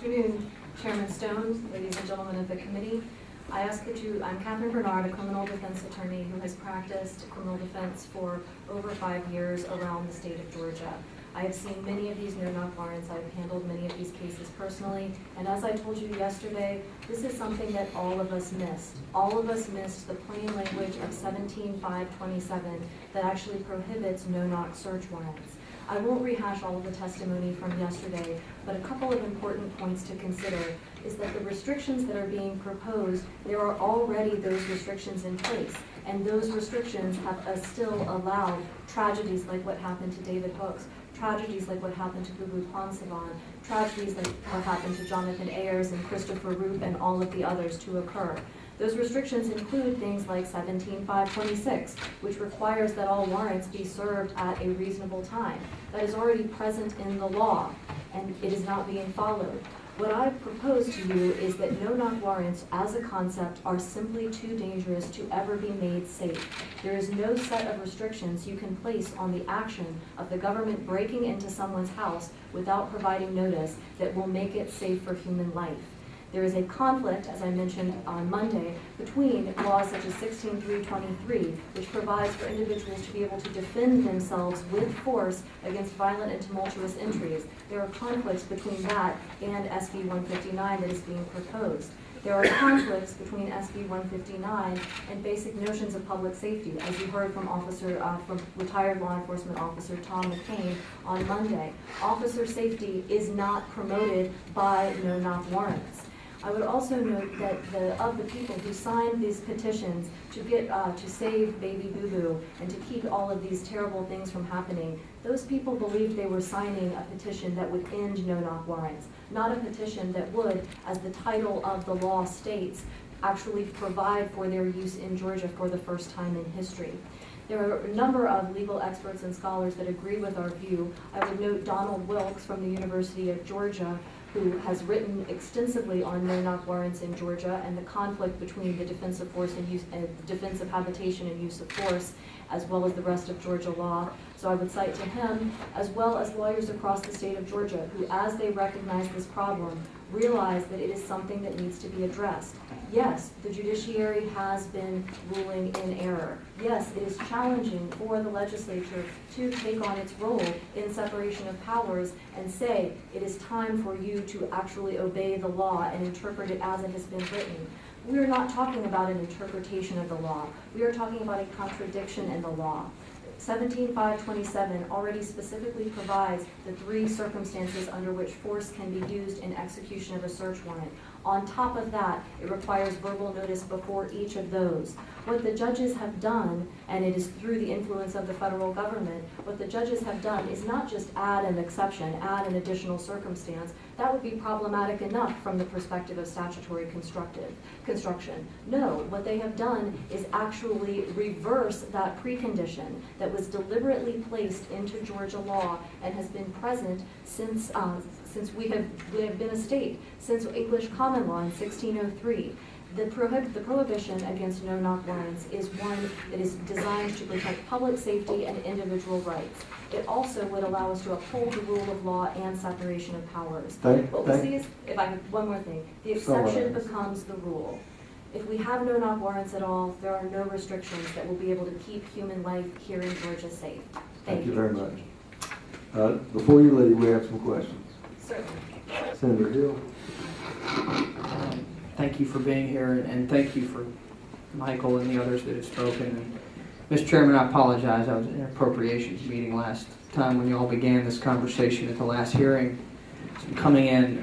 afternoon, Chairman Stone, ladies and gentlemen of the committee. I'm Catherine Bernard, a criminal defense attorney who has practiced criminal defense for over 5 years around the state of Georgia. I have seen many of these no-knock warrants. I've handled many of these cases personally. And as I told you yesterday, this is something that all of us missed. All of us missed the plain language of 17-527 that actually prohibits no-knock search warrants. I won't rehash all of the testimony from yesterday, but a couple of important points to consider is that the restrictions that are being proposed, there are already those restrictions in place, and those restrictions have still allowed tragedies like what happened to David Hooks, tragedies like what happened to Bubu Ponsavan, tragedies like what happened to Jonathan Ayers and Christopher Roop and all of the others to occur. Those restrictions include things like 17-526, which requires that all warrants be served at a reasonable time. That is already present in the law, and it is not being followed. What I propose to you is that no-knock warrants as a concept are simply too dangerous to ever be made safe. There is no set of restrictions you can place on the action of the government breaking into someone's house without providing notice that will make it safe for human life. There is a conflict, as I mentioned on Monday, between laws such as 16-323, which provides for individuals to be able to defend themselves with force against violent and tumultuous entries. There are conflicts between that and SB 159 that is being proposed. There are conflicts between SB 159 and basic notions of public safety, as you heard from retired law enforcement officer Tom McCain on Monday. Officer safety is not promoted by no-knock warrants. I would also note that of the people who signed these petitions to save baby Boo-Boo and to keep all of these terrible things from happening, those people believed they were signing a petition that would end no-knock warrants, not a petition that would, as the title of the law states, actually provide for their use in Georgia for the first time in history. There are a number of legal experts and scholars that agree with our view. I would note Donald Wilkes from the University of Georgia, who has written extensively on no-knock warrants in Georgia and the conflict between the defense of force and defense of habitation and use of force, as well as the rest of Georgia law. So I would cite to him, as well as lawyers across the state of Georgia, who, as they recognize this problem, realize that it is something that needs to be addressed. Yes, the judiciary has been ruling in error. Yes, it is challenging for the legislature to take on its role in separation of powers and say it is time for you to actually obey the law and interpret it as it has been written. We are not talking about an interpretation of the law. We are talking about a contradiction in the law. 17-527 already specifically provides the 3 circumstances under which force can be used in execution of a search warrant. On top of that, it requires verbal notice before each of those. What the judges have done, and it is through the influence of the federal government, what the judges have done is not just add an exception, add an additional circumstance. That would be problematic enough from the perspective of statutory construction. No, what they have done is actually reverse that precondition that was deliberately placed into Georgia law and has been present since we have been a state, since English common law in 1603. The prohibition against no-knock warrants is one that is designed to protect public safety and individual rights. It also would allow us to uphold the rule of law and separation of powers. What we see is, one more thing, the exception becomes the rule. If we have no-knock warrants at all, there are no restrictions that will be able to keep human life here in Georgia safe. Thank you very much. Before you leave, we have some questions. Certainly. Senator Hill. Thank you for being here, and thank you for Michael and the others that have spoken. And Mr. Chairman, I apologize. I was in an appropriations meeting last time when you all began this conversation at the last hearing. So I'm coming in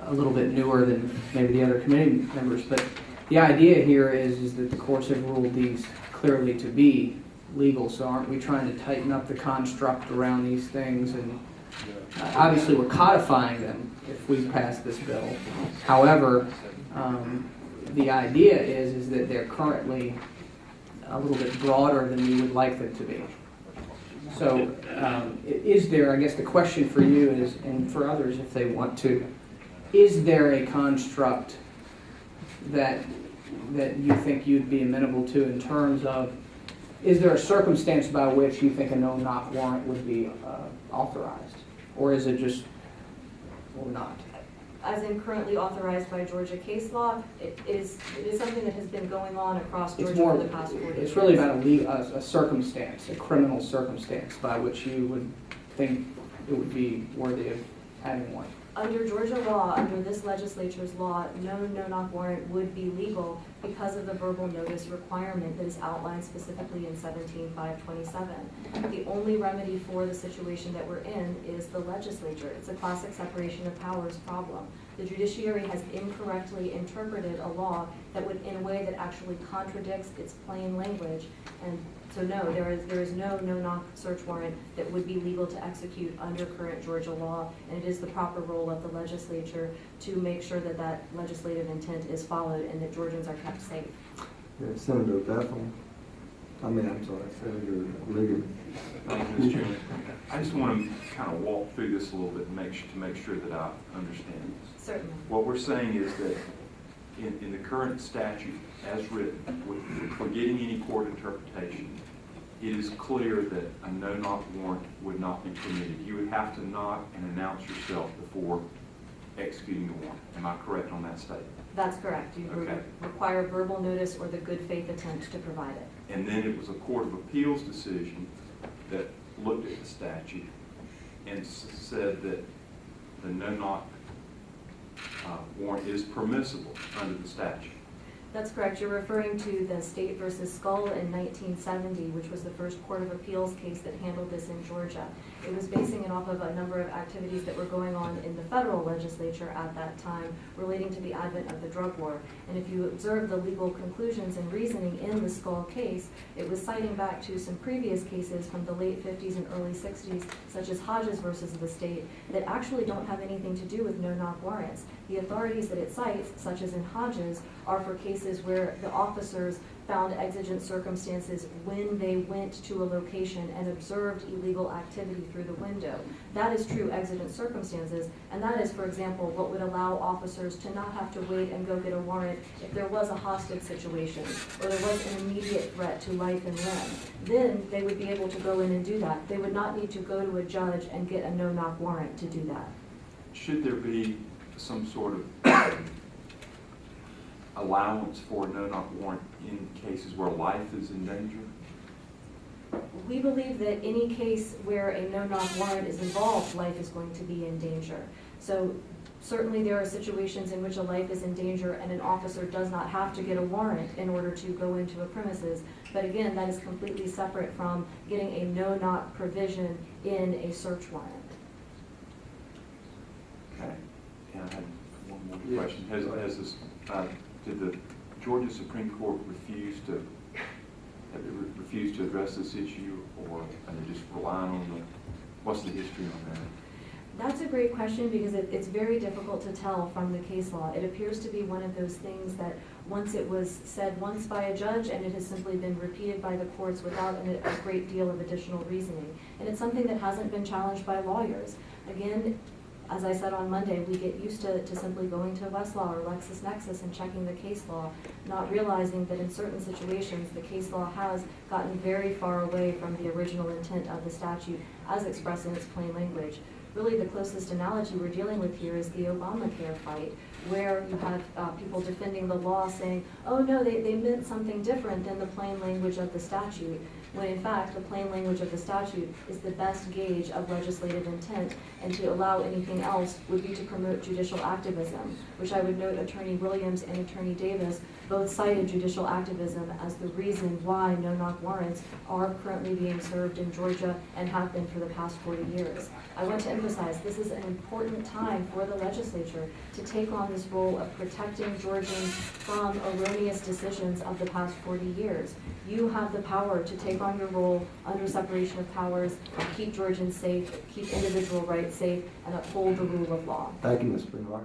a little bit newer than maybe the other committee members, but the idea here is that the courts have ruled these clearly to be legal, so aren't we trying to tighten up the construct around these things? And obviously we're codifying them if we pass this bill. However, the idea is that they're currently a little bit broader than we would like them to be. So is there, I guess the question for you is, and for others if they want to, is there a construct that you think you'd be amenable to in terms of, is there a circumstance by which you think a no-knock warrant would be authorized? Or is it just or not? As in currently authorized by Georgia case law, it is something that has been going on across Georgia for the past 40 years. It's really about a circumstance, a criminal circumstance by which you would think it would be worthy of having one. Under Georgia law, under this legislature's law, no no-knock warrant would be legal because of the verbal notice requirement that is outlined specifically in 17-527. The only remedy for the situation that we're in is the legislature. It's a classic separation of powers problem. The judiciary has incorrectly interpreted a law that would, in a way that actually contradicts its plain language. And so no, there is no no-knock search warrant that would be legal to execute under current Georgia law, and it is the proper role of the legislature to make sure that that legislative intent is followed and that Georgians are kept safe. Yeah, Senator Bethel. Senator Liggett. Thank you, Mr. Chairman. I just want to kind of walk through this a little bit and to make sure that I understand this. Certainly. What we're saying is that in the current statute as written, for getting any court interpretation, it is clear that a no-knock warrant would not be permitted. You would have to knock and announce yourself before executing the warrant. Am I correct on that statement? That's correct. You Okay. require verbal notice or the good faith attempt to provide it. And then it was a Court of Appeals decision that looked at the statute and said that the no-knock warrant is permissible under the statute. That's correct. You're referring to the State versus Skull in 1970, which was the first Court of Appeals case that handled this in Georgia. It was basing it off of a number of activities that were going on in the federal legislature at that time relating to the advent of the drug war. And if you observe the legal conclusions and reasoning in the Skull case, it was citing back to some previous cases from the late 50s and early 60s, such as Hodges versus the state, that actually don't have anything to do with no-knock warrants. The authorities that it cites, such as in Hodges, are for cases where the officers found exigent circumstances when they went to a location and observed illegal activity through the window. That is true exigent circumstances, and that is, for example, what would allow officers to not have to wait and go get a warrant if there was a hostage situation or there was an immediate threat to life and limb. Then they would be able to go in and do that. They would not need to go to a judge and get a no-knock warrant to do that. Should there be some sort of allowance for a no-knock warrant in cases where life is in danger? We believe that any case where a no-knock warrant is involved, life is going to be in danger. So certainly there are situations in which a life is in danger and an officer does not have to get a warrant in order to go into a premises. But again, that is completely separate from getting a no-knock provision in a search warrant. Okay. And I had one more question. Has this, did the Georgia Supreme Court refuse to address this issue, or are they just relying on what's the history on that? That's a great question because it's very difficult to tell from the case law. It appears to be one of those things that once it was said once by a judge and it has simply been repeated by the courts without a great deal of additional reasoning. And it's something that hasn't been challenged by lawyers. Again, as I said on Monday, we get used to simply going to Westlaw or LexisNexis and checking the case law, not realizing that in certain situations the case law has gotten very far away from the original intent of the statute as expressed in its plain language. Really the closest analogy we're dealing with here is the Obamacare fight, where you have people defending the law saying, oh no, they meant something different than the plain language of the statute, when in fact the plain language of the statute is the best gauge of legislative intent, and to allow anything else would be to promote judicial activism, which I would note Attorney Williams and Attorney Davis both cited judicial activism as the reason why no-knock warrants are currently being served in Georgia and have been for the past 40 years. I want to emphasize this is an important time for the legislature to take on this role of protecting Georgians from erroneous decisions of the past 40 years. You have the power to take on your role under separation of powers and keep Georgians safe, keep individual rights safe, and uphold the rule of law. Thank you, Ms. Bernard.